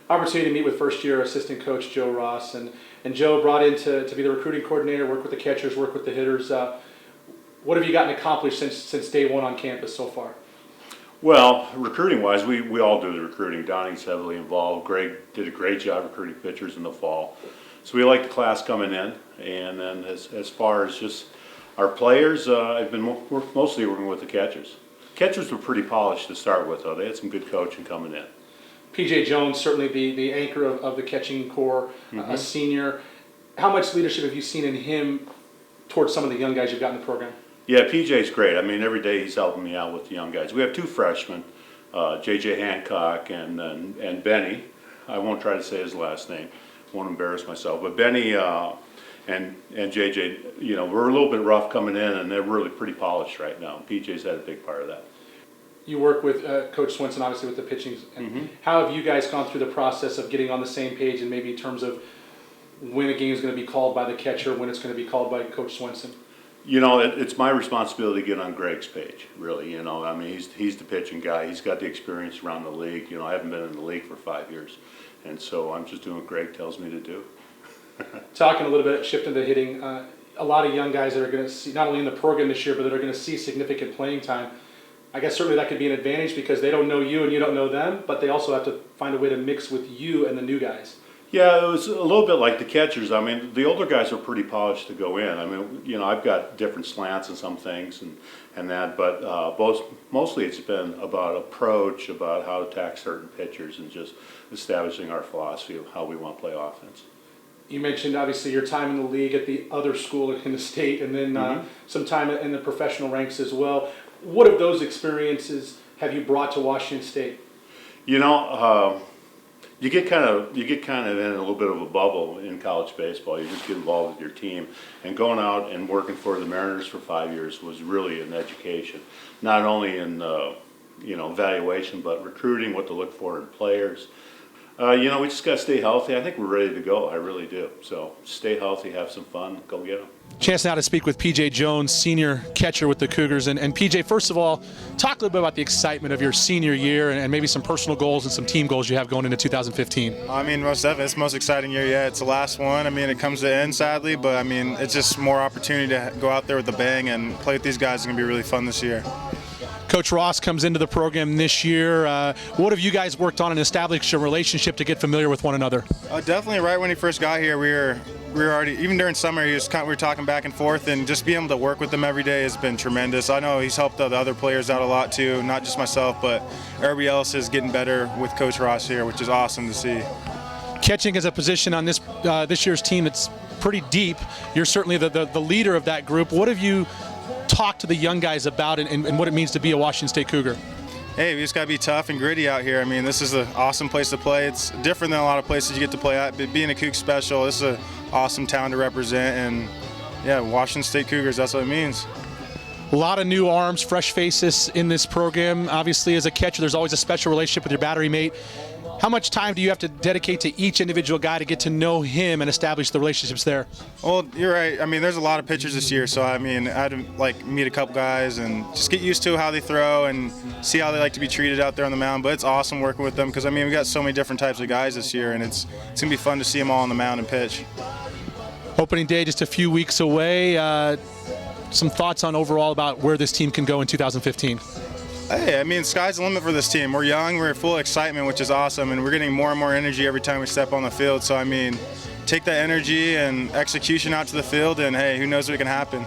opportunity to meet with first-year assistant coach Joe Ross, and Joe brought in to be the recruiting coordinator, work with the catchers, work with the hitters. What have you gotten accomplished since day one on campus so far? Well, recruiting-wise, we all do the recruiting. Downing's heavily involved. Greg did a great job recruiting pitchers in the fall. So we like the class coming in. And then as far as just our players, I've been mostly working with the catchers. Catchers were pretty polished to start with, though. They had some good coaching coming in. P.J. Jones, certainly the anchor of the catching corps, a senior. How much leadership have you seen in him towards some of the young guys you've got in the program? Yeah, PJ's great. I mean, every day he's helping me out with the young guys. We have two freshmen, J.J. Hancock and Benny. I won't try to say his last name. Won't embarrass myself. But Benny and J.J., you know, we're a little bit rough coming in, and they're really pretty polished right now. PJ's had a big part of that. You work with Coach Swenson, obviously, with the pitching. How have you guys gone through the process of getting on the same page, and maybe in terms of when a game is going to be called by the catcher, when it's going to be called by Coach Swenson? You know, it's my responsibility to get on Greg's page, really. You know, I mean, he's the pitching guy. He's got the experience around the league. You know, I haven't been in the league for 5 years, and so I'm just doing what Greg tells me to do. Talking a little bit, shifting to hitting, a lot of young guys that are going to see, not only in the program this year, but that are going to see significant playing time. I guess certainly that could be an advantage because they don't know you and you don't know them, but they also have to find a way to mix with you and the new guys. Yeah, it was a little bit like the catchers. I mean, the older guys are pretty polished to go in. I mean, you know, I've got different slants and some things and that, but mostly it's been about approach, about how to attack certain pitchers and just establishing our philosophy of how we want to play offense. You mentioned, obviously, your time in the league at the other school in the state and then some time in the professional ranks as well. What of those experiences have you brought to Washington State? You know, you get kind of in a little bit of a bubble in college baseball. You just get involved with your team, and going out and working for the Mariners for 5 years was really an education, not only in you know, evaluation, but recruiting, what to look for in players. You know, we just got to stay healthy. I think we're ready to go. I really do. So stay healthy, have some fun, go get them. Chance now to speak with P.J. Jones, senior catcher with the Cougars. And P.J., first of all, talk a little bit about the excitement of your senior year and maybe some personal goals and some team goals you have going into 2015. I mean, most definitely, it's the most exciting year yet. It's the last one. I mean, it comes to an end, sadly, but I mean, it's just more opportunity to go out there with a bang and play with these guys. It's going to be really fun this year. Coach Ross comes into the program this year. What have you guys worked on and established a relationship to get familiar with one another? Definitely right when he first got here, we were already, even during summer, we were talking back and forth, and just being able to work with him every day has been tremendous. I know he's helped the other players out a lot too, not just myself, but everybody else is getting better with Coach Ross here, which is awesome to see. Catching is a position on this year's team that's pretty deep. You're certainly the leader of that group. What have you talked to the young guys about and what it means to be a Washington State Cougar? Hey, we just got to be tough and gritty out here. I mean, this is an awesome place to play. It's different than a lot of places you get to play at, but being a Cougs special, this is an awesome town to represent, and yeah, Washington State Cougars, that's what it means. A lot of new arms, fresh faces in this program. Obviously, as a catcher, there's always a special relationship with your battery mate. How much time do you have to dedicate to each individual guy to get to know him and establish the relationships there? Well, you're right. I mean, there's a lot of pitchers this year, so I mean, I'd like meet a couple guys and just get used to how they throw and see how they like to be treated out there on the mound. But it's awesome working with them because I mean, we got so many different types of guys this year, and it's gonna be fun to see them all on the mound and pitch. Opening day just a few weeks away. Some thoughts on overall about where this team can go in 2015? Hey, I mean, sky's the limit for this team. We're young, we're full of excitement, which is awesome, and we're getting more and more energy every time we step on the field. So, I mean, take that energy and execution out to the field, and hey, who knows what can happen.